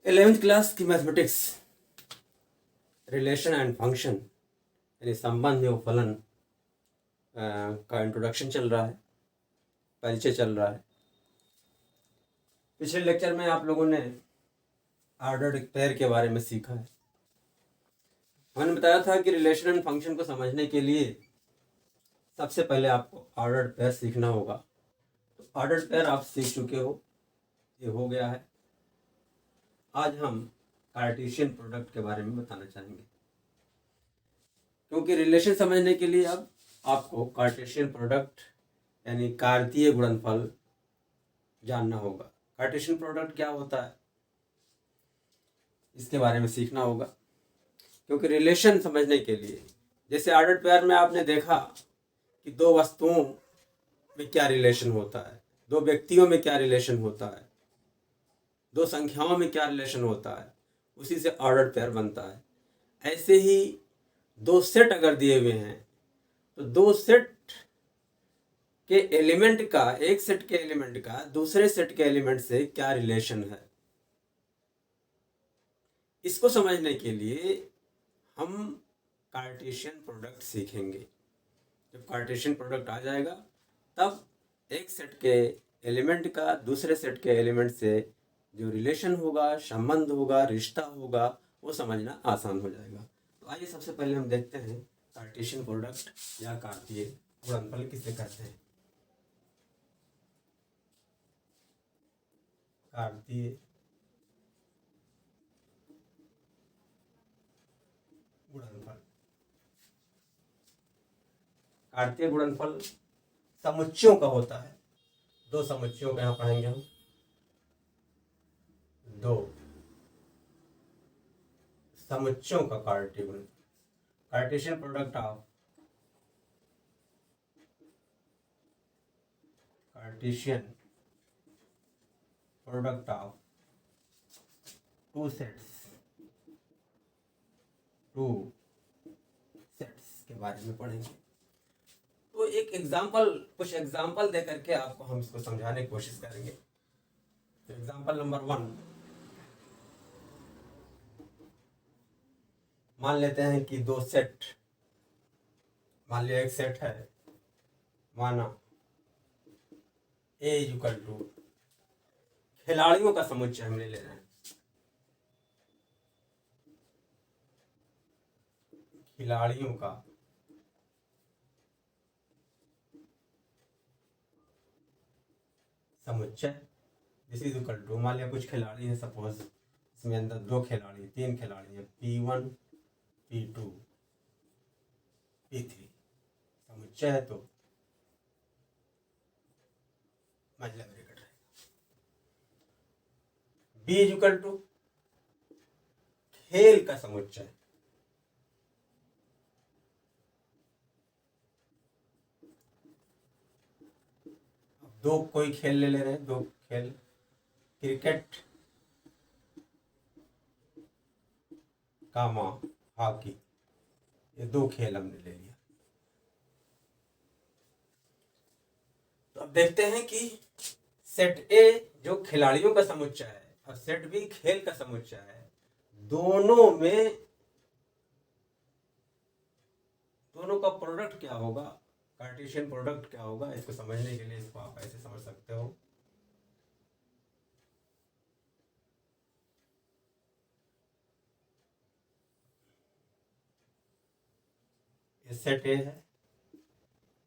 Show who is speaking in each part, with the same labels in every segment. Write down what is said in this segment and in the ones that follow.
Speaker 1: 11th class की mathematics relation and function यानी संबंध एवं फलन का इंट्रोडक्शन चल रहा है, परिचय चल रहा है। पिछले लेक्चर में आप लोगों ने ऑर्डर्ड पेयर के बारे में सीखा है। मैंने बताया था कि रिलेशन एंड फंक्शन को समझने के लिए सबसे पहले आपको ऑर्डर्ड पेयर सीखना होगा। तो ऑर्डर्ड पेयर आप सीख चुके हो, ये हो गया है। आज हम कार्टेशियन प्रोडक्ट के बारे में बताना चाहेंगे, क्योंकि रिलेशन समझने के लिए अब आपको कार्टेशियन प्रोडक्ट यानी कार्तीय गुणनफल जानना होगा। कार्टेशियन प्रोडक्ट क्या होता है इसके बारे में सीखना होगा, क्योंकि रिलेशन समझने के लिए जैसे ऑर्डर्ड पेयर में आपने देखा कि दो वस्तुओं में क्या रिलेशन होता है, दो व्यक्तियों में क्या रिलेशन होता है, दो संख्याओं में क्या रिलेशन होता है, उसी से ऑर्डर्ड पेयर बनता है। ऐसे ही दो सेट अगर दिए हुए हैं तो दो सेट के एलिमेंट का, एक सेट के एलिमेंट का दूसरे सेट के एलिमेंट से क्या रिलेशन है, इसको समझने के लिए हम कार्टेशियन प्रोडक्ट सीखेंगे। जब कार्टेशियन प्रोडक्ट आ जाएगा तब एक सेट के एलिमेंट का दूसरे सेट के एलिमेंट से जो रिलेशन होगा, संबंध होगा, रिश्ता होगा, वो समझना आसान हो जाएगा। तो आइए सबसे पहले हम देखते हैं कार्टेशियन प्रोडक्ट या कार्तीय गुणनफल किसे कहते हैं। कार्तीय गुणनफल, कार्तीय गुणनफल समुच्चयों का होता है। दो समुच्चयों का यहाँ पढ़ेंगे हम, दो समुच्चयों का कार्तीय गुणनफल, Cartesian product of Cartesian product of two sets के बारे में पढ़ेंगे। तो एक एग्जाम्पल, कुछ एग्जाम्पल दे करके आपको हम इसको समझाने की कोशिश करेंगे। तो एग्जाम्पल नंबर 1, मान लेते हैं कि दो सेट, मान लिया एक सेट है, माना ए इक्वल टू खिलाड़ियों का समुच्चय हम ले रहे हैं। खिलाड़ियों का समुच्चय, दिस इज इक्वल टू, मान लिया कुछ खिलाड़ी है, सपोज इसमें अंदर दो खिलाड़ी, तीन खिलाड़ी है, P1 P2 P3 समुच्चय है, तो मतलब ब्रैकेट है। B इज इक्वल टू खेल का समुच्चय, दो कोई खेल ले रहे हैं, दो खेल, क्रिकेट कामा हॉकी, ये दो खेल हमने ले लिया। तो अब देखते हैं कि सेट ए जो खिलाड़ियों का समुच्चय है और सेट बी खेल का समुच्चय है, दोनों का प्रोडक्ट क्या होगा, कार्टेशियन प्रोडक्ट क्या होगा। इसको समझने के लिए इसको आप ऐसे समझ सकते हो, ये सेट ए है,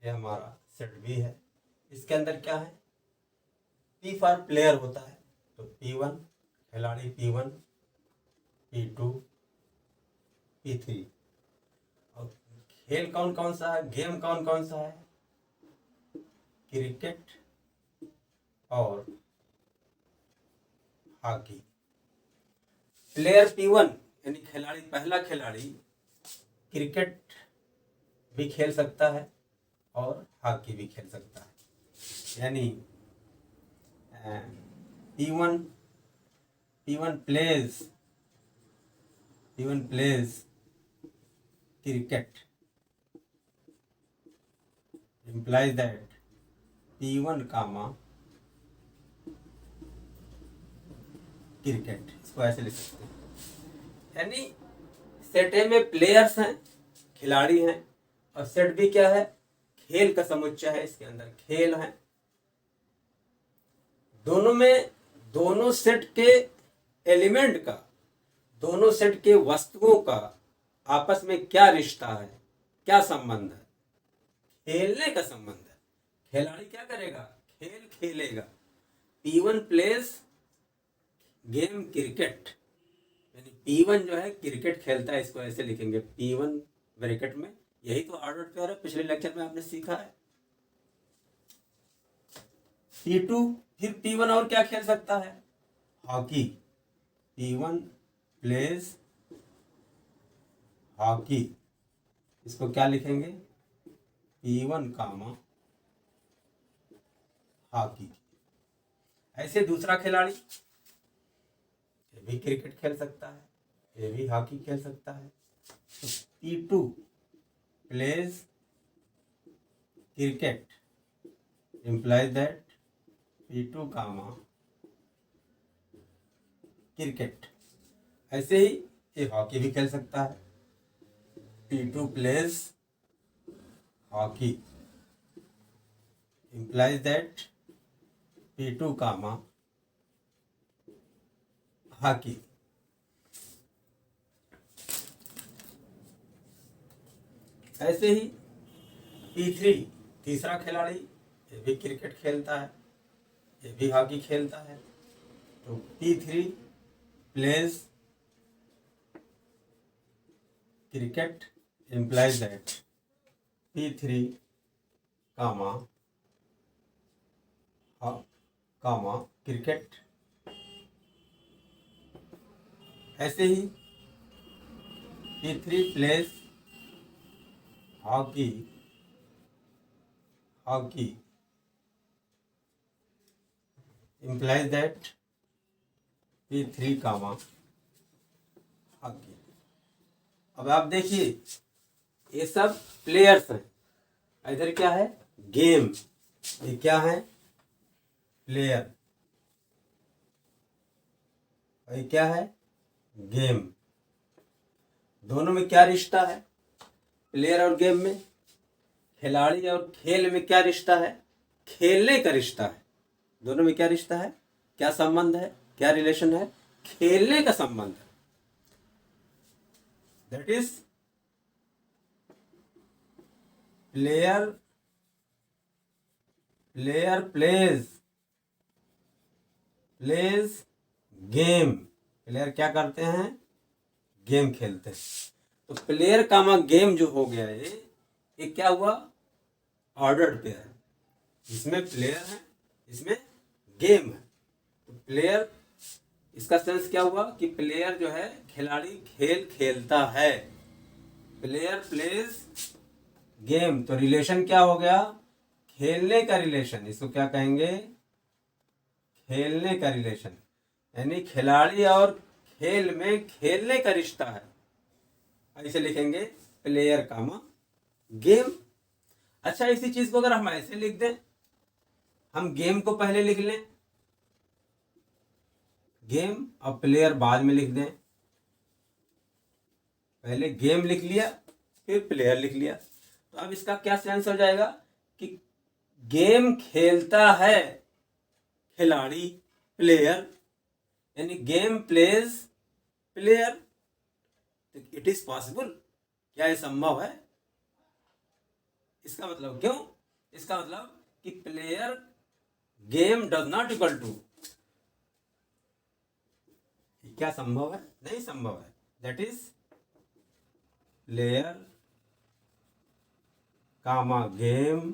Speaker 1: ये हमारा सेट बी है। इसके अंदर क्या है, पी फॉर प्लेयर होता है, तो P1 खिलाड़ी, P1 P2 P3, और खेल कौन कौन सा है, गेम कौन कौन सा है, क्रिकेट और हॉकी। प्लेयर P1 यानी खिलाड़ी, पहला खिलाड़ी क्रिकेट भी खेल सकता है और हॉकी भी खेल सकता है, यानी P1 pledge cricket, implies that P1 comma cricket, इसको ऐसे लिख सकते हैं। यानी सेट ए में प्लेयर्स हैं, खिलाड़ी हैं, और सेट बी क्या है, खेल का समुच्चय है, इसके अंदर खेल है। दोनों में, दोनों सेट के एलिमेंट का, दोनों सेट के वस्तुओं का आपस में क्या रिश्ता है, क्या संबंध है, खेलने का संबंध है। खिलाड़ी क्या करेगा, खेल खेलेगा। P1 प्लेस गेम क्रिकेट, यानी P1 जो है क्रिकेट खेलता है, इसको ऐसे लिखेंगे P1 ब्रैकेट में। यही तो ऑर्डर पेयर है, पिछले लेक्चर में आपने सीखा है। P2, फिर P1 और क्या खेल सकता है, हॉकी। P1 प्लेस हॉकी, इसको क्या लिखेंगे, P1 कामा हॉकी। ऐसे दूसरा खिलाड़ी, ये भी क्रिकेट खेल सकता है, ये भी हॉकी खेल सकता है। तो P2 plays cricket implies that P2 comma cricket. ऐसे ही ये हॉकी भी खेल सकता है, P2 plays hockey implies that P2 comma hockey. ऐसे ही P3 तीसरा खिलाड़ी, ये भी क्रिकेट खेलता है, ये भी हॉकी खेलता है। तो P3 plays cricket implies that P3 comma comma cricket. ऐसे ही P3 plays hockey hockey implies that P3 comma hockey. अब आप देखिए, ये सब प्लेयर्स हैं। इधर क्या है, गेम, ये क्या है, प्लेयर, और ये क्या है, गेम। दोनों में क्या रिश्ता है, प्लेयर और गेम में। खिलाड़ी और खेल में क्या रिश्ता है, खेलने का रिश्ता है। दोनों में क्या रिश्ता है, क्या संबंध है, क्या रिलेशन है, खेलने का संबंध है। That is player plays game. Player क्या करते हैं, गेम खेलते हैं। तो प्लेयर कामा गेम जो हो गया, ये क्या हुआ, ऑर्डर्ड पेयर। इसमें प्लेयर है, इसमें गेम है। तो प्लेयर, इसका सेंस क्या हुआ कि प्लेयर जो है, खिलाड़ी खेल खेलता है। प्लेयर प्लेज गेम, तो रिलेशन क्या हो गया, खेलने का रिलेशन। इसको क्या कहेंगे, खेलने का रिलेशन। यानी खिलाड़ी और खेल में खेलने का रिश्ता है। ऐसे लिखेंगे प्लेयर कामा गेम। अच्छा, इसी चीज को अगर हम ऐसे लिख दें, हम गेम को पहले लिख लें, गेम, और प्लेयर बाद में लिख दें। पहले गेम लिख लिया, फिर प्लेयर लिख लिया। तो अब इसका क्या सेंस हो जाएगा कि गेम खेलता है खिलाड़ी, प्लेयर, यानी game pledge player. It is possible, क्या ये संभव है। इसका मतलब क्यों, इसका मतलब कि player game does not equal to, क्या संभव है, नहीं संभव है। That is player comma game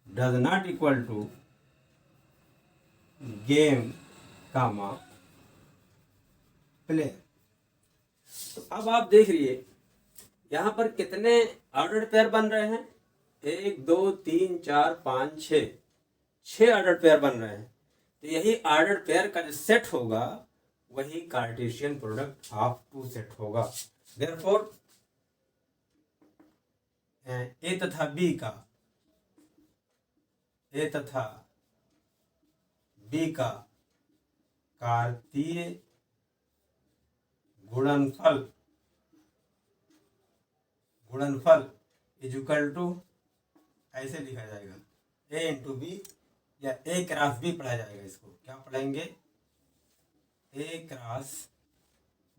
Speaker 1: does not equal to game comma player. तो अब आप देख रहिए, यहां पर कितने ऑर्डर्ड पेयर बन रहे हैं, 1 2 3 4 5 6, 6 ऑर्डर्ड पेयर बन रहे हैं। तो यही ऑर्डर्ड पेयर का जो सेट होगा, वही Cartesian product of two set होगा। देयरफॉर ए तथा बी का, ए तथा बी का कार्तीय गुणनफल इज इक्वल टू, ऐसे लिखा जाएगा ए इंटू बी, या ए क्रॉस बी पढ़ा जाएगा। इसको क्या पढ़ेंगे? A cross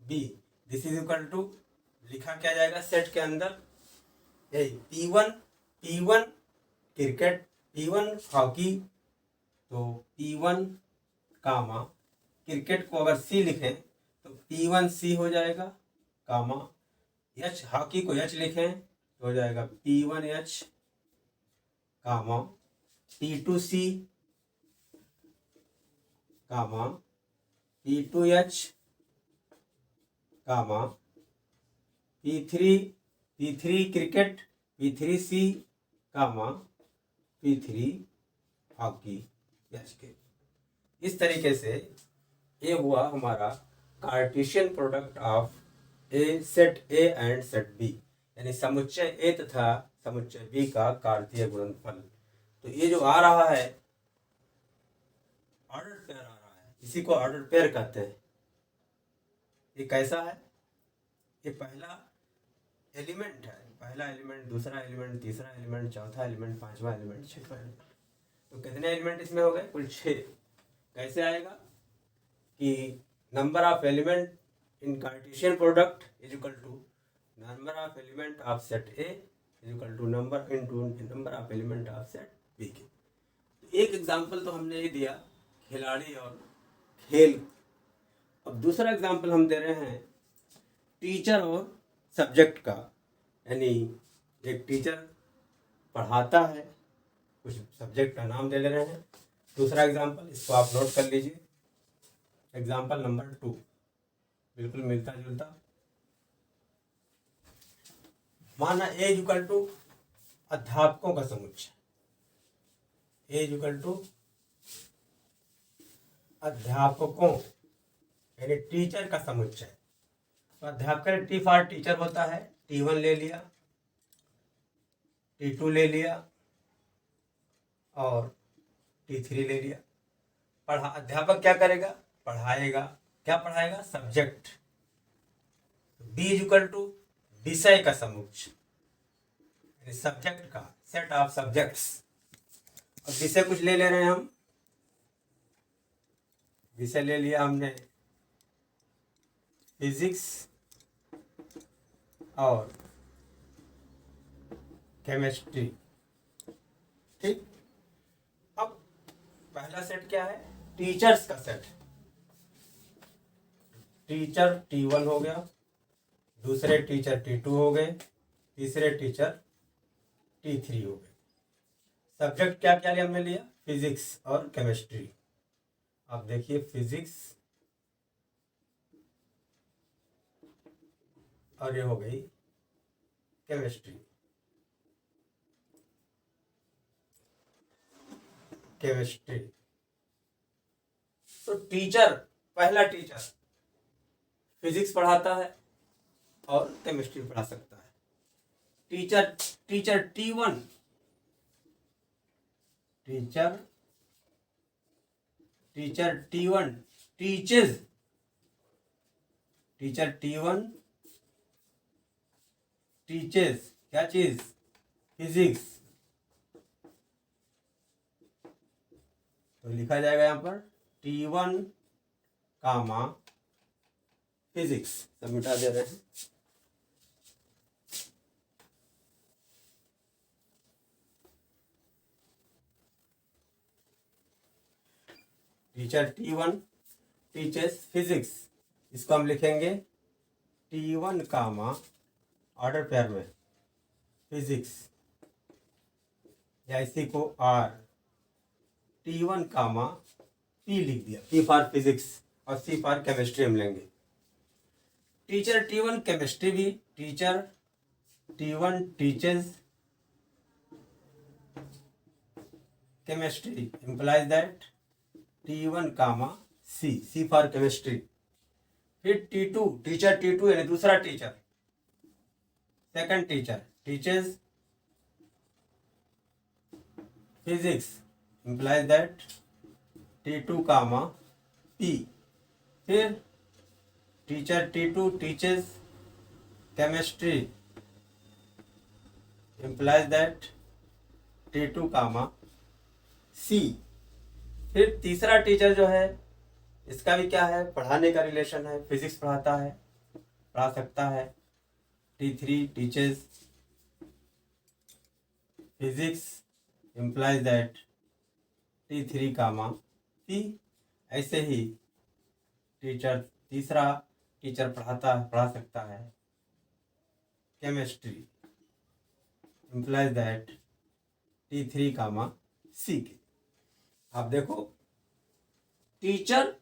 Speaker 1: B. This is equal to, लिखा क्या जाएगा सेट के अंदर? P1 क्रिकेट, P1 हॉकी, तो P1 कामा क्रिकेट को अगर C लिखें तो P1C हो जाएगा, कामा H हॉकी को H लिखें तो हो जाएगा P1H, comma P2C, comma P2H, comma P3 cricket, P3C, comma P3 hockey H के। इस तरीके से ये हुआ हमारा Cartesian product of A set A and set B, यानी समुच्चय ए तथा समुच्चय बी का कार्तीय गुणनफल। तो ये जो आ रहा है ऑर्डर पेयर आ रहा है, इसी को ऑर्डर पेयर कहते हैं। ये कैसा है? ये पहला एलिमेंट है, पहला एलिमेंट, दूसरा एलिमेंट, तीसरा एलिमेंट, चौथा एलिमेंट, पांचवा एलिमेंट, छठवां एलिमेंट। तो कितने एलिमेंट इसमें हो गए? कुल 6। कैसे आएगा कि number of element in Cartesian product is equal to number of element of set A is equal to number of element of set B के। तो एक एग्जांपल तो हमने ये दिया खिलाड़ी और खेल। अब दूसरा एग्जांपल हम दे रहे हैं टीचर और सब्जेक्ट का, यानी एक टीचर पढ़ाता है, कुछ सब्जेक्ट का नाम दे ले रहे हैं। दूसरा एग्जांपल, इसको आप नोट कर लीजिए, एग्जांपल नंबर 2, बिल्कुल मिलता जुलता। माना ए इज इक्वल टू अध्यापकों का समुच्चय, ए इज इक्वल टू अध्यापकों यानी टीचर का समुच्चय। तो अध्यापक टी फॉर टीचर होता है, T1 ले लिया, T2 ले लिया और T3 ले लिया। अध्यापक क्या करेगा? पढ़ाएगा। क्या पढ़ाएगा? Subject. B is equal to विषय का समुच्चय, सब्जेक्ट का सेट ऑफ सब्जेक्ट्स। अब विषय कुछ ले रहे हैं हम, विषय ले लिया हमने फिजिक्स और केमिस्ट्री, ठीक। अब पहला सेट क्या है? टीचर्स का सेट। टीचर T1 हो गया, दूसरे टीचर T2 हो गए, तीसरे टीचर T3 हो गए। सब्जेक्ट क्या क्या हमने लिया? फिजिक्स और केमिस्ट्री। आप देखिए फिजिक्स और ये हो गई केमिस्ट्री। तो टीचर, पहला टीचर फिजिक्स पढ़ाता है और केमिस्ट्री पढ़ा सकता है। Teacher T1 teaches, teacher T1 teaches क्या चीज? फिजिक्स। तो लिखा जाएगा यहाँ पर T1 कामा फिजिक्स। सब मिटा दे रहे हैं। टीचर T1 टीचर्स फिजिक्स, इसको हम लिखेंगे T1 कामा ऑर्डर पेयर में फिजिक्स, या इसी को R T1 कामा P लिख दिया, P फॉर फिजिक्स और C फॉर केमिस्ट्री हम लेंगे। टीचर T1 केमिस्ट्री भी, teacher T1 teachers chemistry implies that T1 comma C for chemistry. फिर T2 टीचर T2 यानी दूसरा teacher, second teacher teachers physics implies that T2 comma P फिर teacher T2 teaches chemistry implies that T2 comma C। फिर तीसरा teacher जो है इसका भी क्या है, पढ़ाने का रिलेशन है, फिजिक्स पढ़ाता है, पढ़ा सकता है। T3 teaches physics implies that T3 comma C। ऐसे ही तीसरा टीचर पढ़ा सकता है chemistry, implies that T3 comma C के। आप देखो टीचर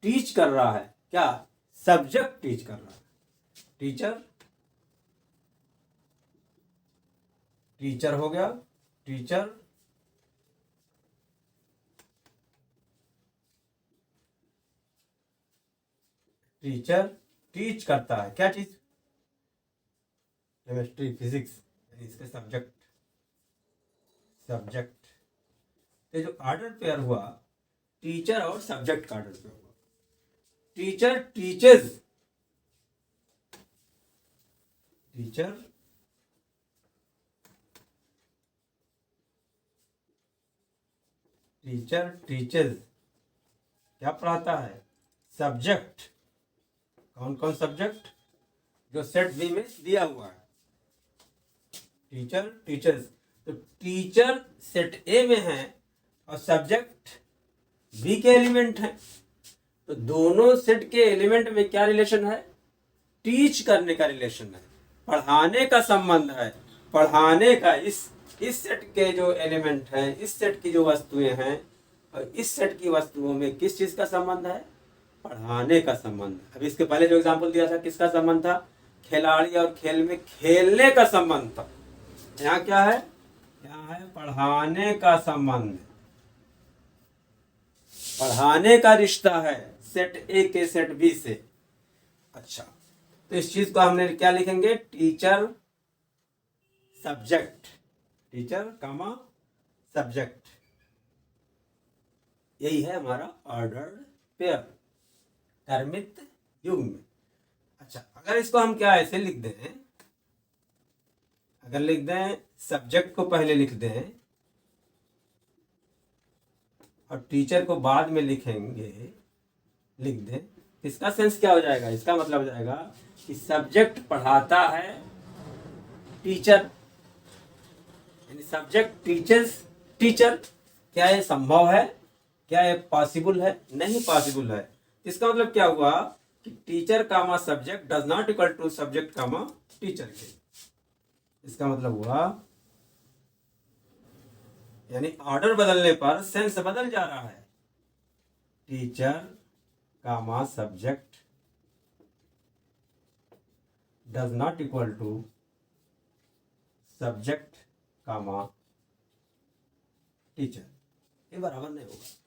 Speaker 1: टीच कर रहा है, क्या सब्जेक्ट टीच कर रहा है। टीचर हो गया, टीचर टीच करता है, क्या चीज, केमिस्ट्री फिजिक्स, यानी इसके सब्जेक्ट। ये जो ऑर्डर पेयर हुआ टीचर और सब्जेक्ट का ऑर्डर पेयर हुआ। टीचर टीचेज, क्या पढ़ाता है, सब्जेक्ट। कौन कौन सब्जेक्ट, जो सेट बी में दिया हुआ है। टीचर टीचर्स, तो टीचर सेट ए में है और सब्जेक्ट बी के एलिमेंट है, तो दोनों सेट के एलिमेंट में क्या रिलेशन है, टीच करने का रिलेशन है, पढ़ाने का संबंध है। पढ़ाने का इस सेट के जो एलिमेंट हैं, इस सेट की जो वस्तुएं हैं और इस सेट की वस्तुओं में किस चीज का संबंध है, पढ़ाने का संबंध। अभी इसके पहले जो एग्जांपल दिया था किसका संबंध था, खिलाड़ी और खेल में खेलने का संबंध था। यहाँ क्या है, यहाँ है पढ़ाने का संबंध, पढ़ाने का रिश्ता है सेट ए के सेट बी से। अच्छा, तो इस चीज को हमने क्या लिखेंगे, teacher subject, teacher comma subject, यही है हमारा ऑर्डर्ड पेयर क्रमित युग्म। अच्छा, अगर इसको हम क्या ऐसे लिख दें, अगर लिख दें सब्जेक्ट को पहले लिख दें और टीचर को बाद में लिख दें, इसका सेंस क्या हो जाएगा, इसका मतलब हो जाएगा कि सब्जेक्ट पढ़ाता है टीचर, यानी सब्जेक्ट टीचर्स टीचर। क्या ये संभव है, क्या ये पॉसिबल है, नहीं पॉसिबल है। इसका मतलब क्या हुआ कि teacher comma subject does not equal to subject comma teacher के। इसका मतलब हुआ यानी ऑर्डर बदलने पर सेंस बदल जा रहा है। Teacher comma subject does not equal to subject comma teacher, ये बराबर नहीं होगा।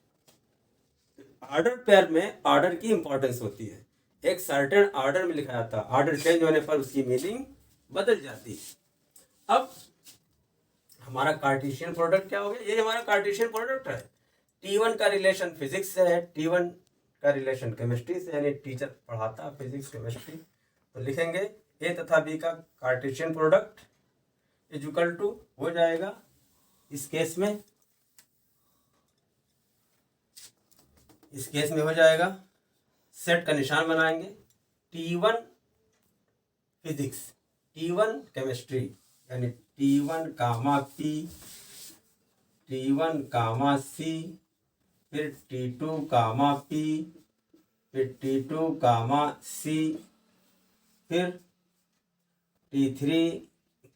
Speaker 1: ऑर्डर पेयर में ऑर्डर की इंपॉर्टेंस होती है, एक सर्टेन ऑर्डर में लिखा जाता है, ऑर्डर चेंज होने पर उसकी मीनिंग बदल जाती है। अब हमारा कार्टेशियन प्रोडक्ट क्या हो गया, ये हमारा कार्टेशियन प्रोडक्ट है। T1 का रिलेशन फिजिक्स से है, T1 का रिलेशन केमिस्ट्री से, यानी टीचर पढ़ाता फिजिक्स केमिस्ट्री। तो लिखेंगे ए तथा बी का Cartesian product is equal to हो जाएगा, इस केस में हो जाएगा, सेट का निशान बनाएंगे, T1 फिजिक्स, T1 केमिस्ट्री, यानी T1 कामा P, T1 कामा C, फिर T2 कामा P, फिर T2 कामा C, फिर T3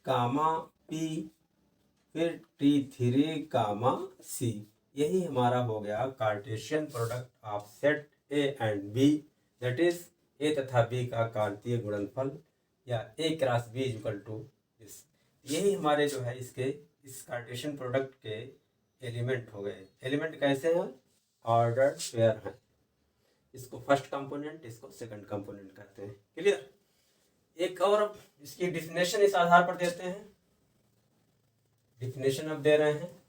Speaker 1: कामा P, फिर T3 कामा C। यही हमारा हो गया Cartesian product of set A and B, that is A तथा बी का कार्तीय गुणनफल, या A cross B is equal to this. यही हमारे जो है इसके इस कार्टेशियन प्रोडक्ट के एलिमेंट हो गए। एलिमेंट कैसे हैं, ऑर्डर्ड पेयर हैं। इसको फर्स्ट कंपोनेंट, इसको सेकंड कंपोनेंट कहते हैं। क्लियर। एक और इसकी डिफिनेशन इस आधार पर देते हैं, डिफिनेशन अब दे रहे हैं।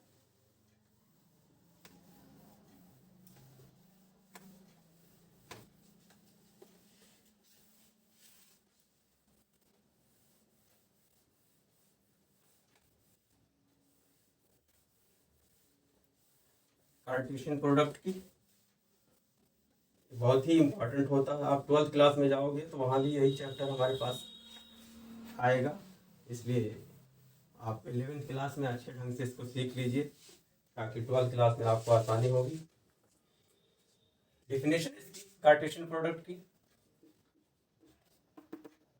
Speaker 1: कार्टेशियन प्रोडक्ट की, बहुत ही इम्पोर्टेंट होता है। आप 12th क्लास में जाओगे तो वहाँ भी यही चैप्टर हमारे पास आएगा, इसलिए आप 11th क्लास में अच्छे ढंग से इसको सीख लीजिए ताकि 12th क्लास में आपको आसानी होगी। डेफिनेशन इसकी कार्टेशियन प्रोडक्ट की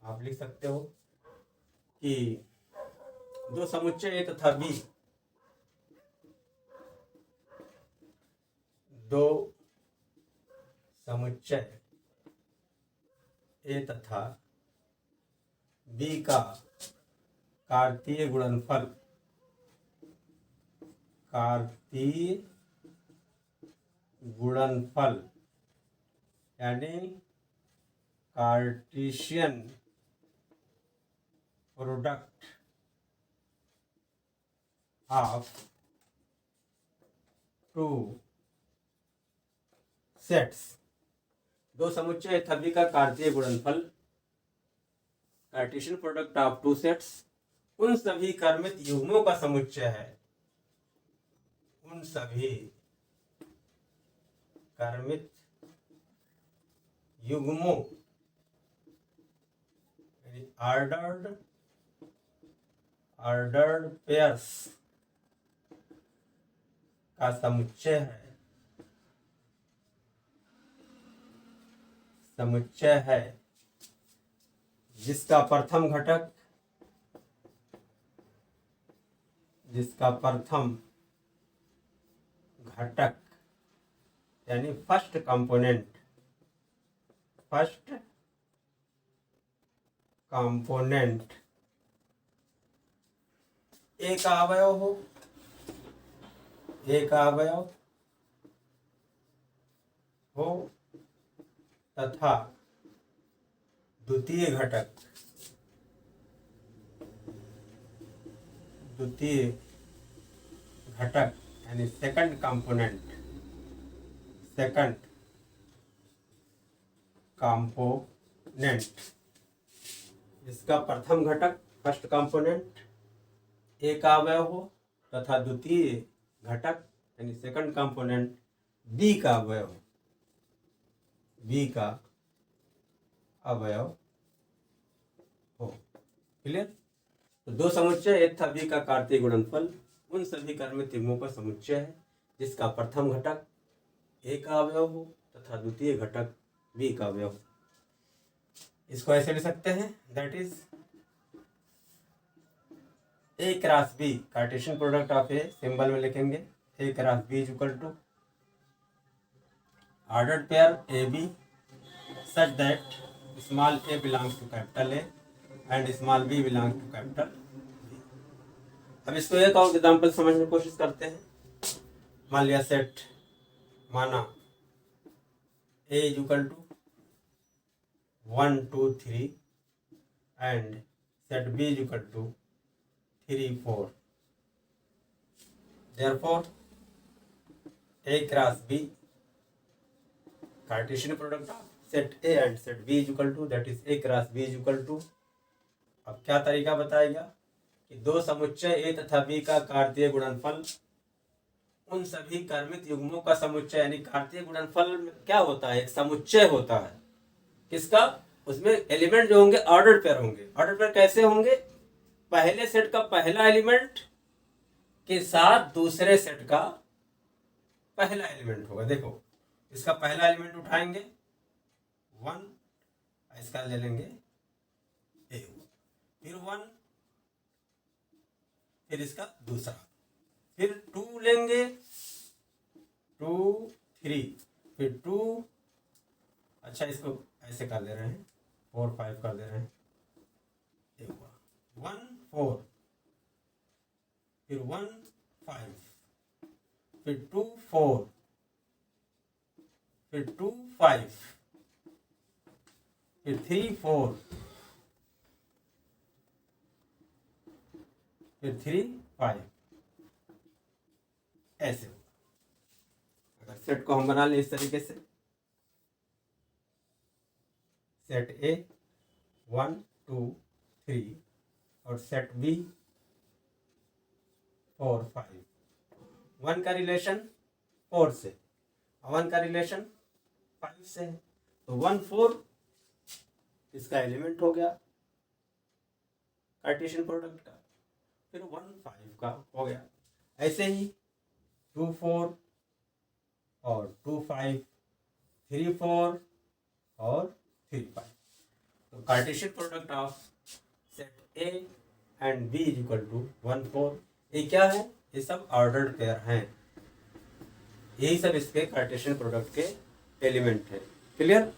Speaker 1: आप लिख सकते हो कि दो समुच्चय ए तथा बी, दो समुच्चय ए तथा बी का कार्तीय गुणनफल, कार्तीय गुणनफल यानी Cartesian product of two sets, दो समुच्चय तथा बी का कार्तीय गुणनफल Cartesian product of two sets उन सभी कर्मित युग्मों का समुच्चय है, उन सभी कर्मित युग्मों यानी ऑर्डर्ड पेयर्स का समुच्चय है, जिसका प्रथम घटक यानी फर्स्ट कंपोनेंट एक अवयव हो तथा द्वितीय घटक यानी सेकंड कंपोनेंट इसका प्रथम घटक फर्स्ट कंपोनेंट एक अवयव हो तथा द्वितीय घटक यानी सेकंड कंपोनेंट बी का अवयव हो। क्लियर? तो दो समुच्चय ए तथा बी का कार्तीय गुणनफल उन सभी कर्मित युग्मों का समुच्चय है जिसका प्रथम घटक ए का अवयव हो तथा द्वितीय घटक बी का अवयव। इसको ऐसे लिख सकते हैं, that is A cross B, Cartesian product of A symbol में लिखेंगे A cross B is equal to ordered pair a b such that small a belongs to capital A and small b belongs to capital B। अब इसको एक और example समझने की कोशिश करते हैं। मान लिया सेट माना A is equal to 1 2 3 and set B is equal to 3 4। therefore A cross B Cartesian product of set A and set B is equal to that is A cross B is equal to। अब क्या तरीका बताएगा कि दो समुच्चय A तथा B का कार्तीय गुणनफल उन सभी कर्मित युग्मों का समुच्चय यानी कार्तीय गुणनफल क्या होता है, एक समुच्चय होता है किसका, उसमें एलिमेंट जो होंगे ऑर्डर्ड पेयर होंगे। ऑर्डर्ड पेयर कैसे होंगे, पहले सेट का पहला एलिमेंट के साथ दूसरे सेट का पहला एलिमेंट होगा। देखो इसका पहला एलिमेंट उठाएंगे 1, इसका ले लेंगे A, फिर 1, फिर इसका दूसरा, फिर 2 लेंगे 2 3, फिर 2, अच्छा इसको ऐसे कर दे रहे हैं 4 5 कर दे रहे हैं, 1 4, फिर 1 5, फिर 2 4, फिर 2 5, फिर 3 4, फिर 3 5, ऐसे। अगर सेट को हम बना लें इस तरीके से, सेट A 1 2 3 और सेट B 4 5, 1 का रिलेशन 4 से, 1 का रिलेशन 5 से है, तो 1 4 इसका एलिमेंट हो गया कार्टेशियन प्रोडक्ट का, फिर 1 5 का हो गया। ऐसे ही 2 4 और 2 5, 3 4 और 3 5। तो Cartesian product of set A and B is equal to 1 4। ये क्या है? ये सब ऑर्डर्ड पेयर हैं, यही सब इसके कार्टेशियन प्रोडक्ट के एलिमेंट है। क्लियर?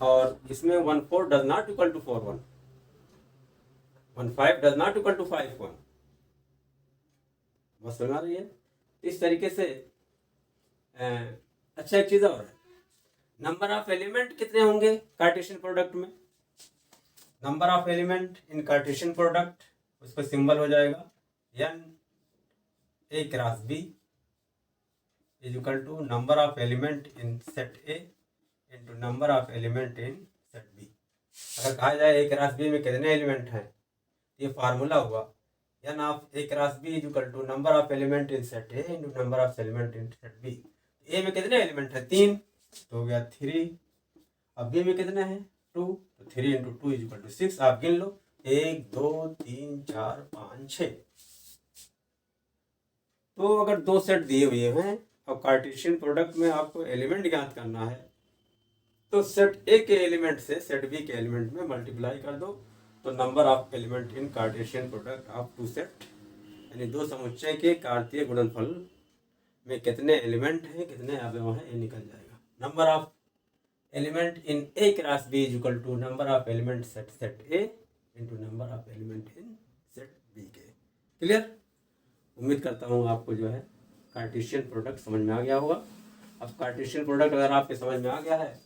Speaker 1: और इसमें 1 4 does not equal to 4 1, 1 5 does not equal to 5 1। बस समझ आ रही है? इस तरीके से अच्छा एक चीज और है, नंबर ऑफ एलिमेंट कितने होंगे कार्टेशियन प्रोडक्ट में? Number of element in Cartesian product, उस पर सिंबल हो जाएगा n a cross b is equal to number of element in set a into number of element in set b। अगर कहा जाए a क्रॉस b में कितने एलिमेंट हैं, ये फार्मूला हुआ n of a cross b is equal to number of element in set a into number of element in set b। a में कितने एलिमेंट हैं? 3, तो हो गया 3। अब b में कितने हैं? 2, तो 3 इंटू 2 इज इक्वल टू 6। आप गिन लो, 1 2 3 4 5 6। तो अगर 2 सेट दिए हुए हैं, अब कार्टेशियन प्रोडक्ट में आपको एलिमेंट ज्ञात करना है, तो सेट ए के एलिमेंट से सेट बी के एलिमेंट में मल्टीप्लाई कर दो, तो number of element in Cartesian product of 2 set, यानी 2 समुच्चय के कार्तीय गुणनफल में कितने एलिमेंट हैं, कितने अवयव हैं, ये निकल जाएगा। Number of element in A cross B is equal to number of element set A into number of element in set B के। क्लियर? उम्मीद करता हूँ आपको जो है कार्टेशियन प्रोडक्ट समझ में आ गया होगा। अब कार्टेशियन प्रोडक्ट अगर आपके समझ में आ गया है,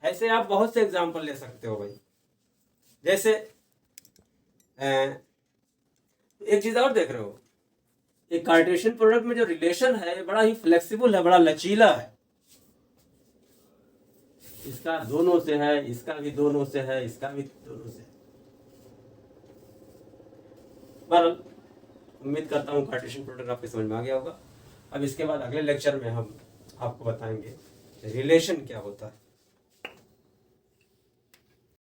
Speaker 1: ऐसे आप बहुत से एग्जाम्पल ले सकते हो भाई। जैसे एक चीज और देख रहे हो, एक कार्टेशियन प्रोडक्ट में जो रिलेशन है बड़ा ही फ्लेक्सिबल है, बड़ा लचीला है। इसका दोनों से है, इसका भी दोनों से है, इसका भी दोनों से है। बहरहाल उम्मीद करता हूँ कार्टेशियन प्रोडक्ट आपके समझ में आ गया होगा। अब इसके बाद अगले लेक्चर में हम आपको बताएंगे रिलेशन क्या होता है।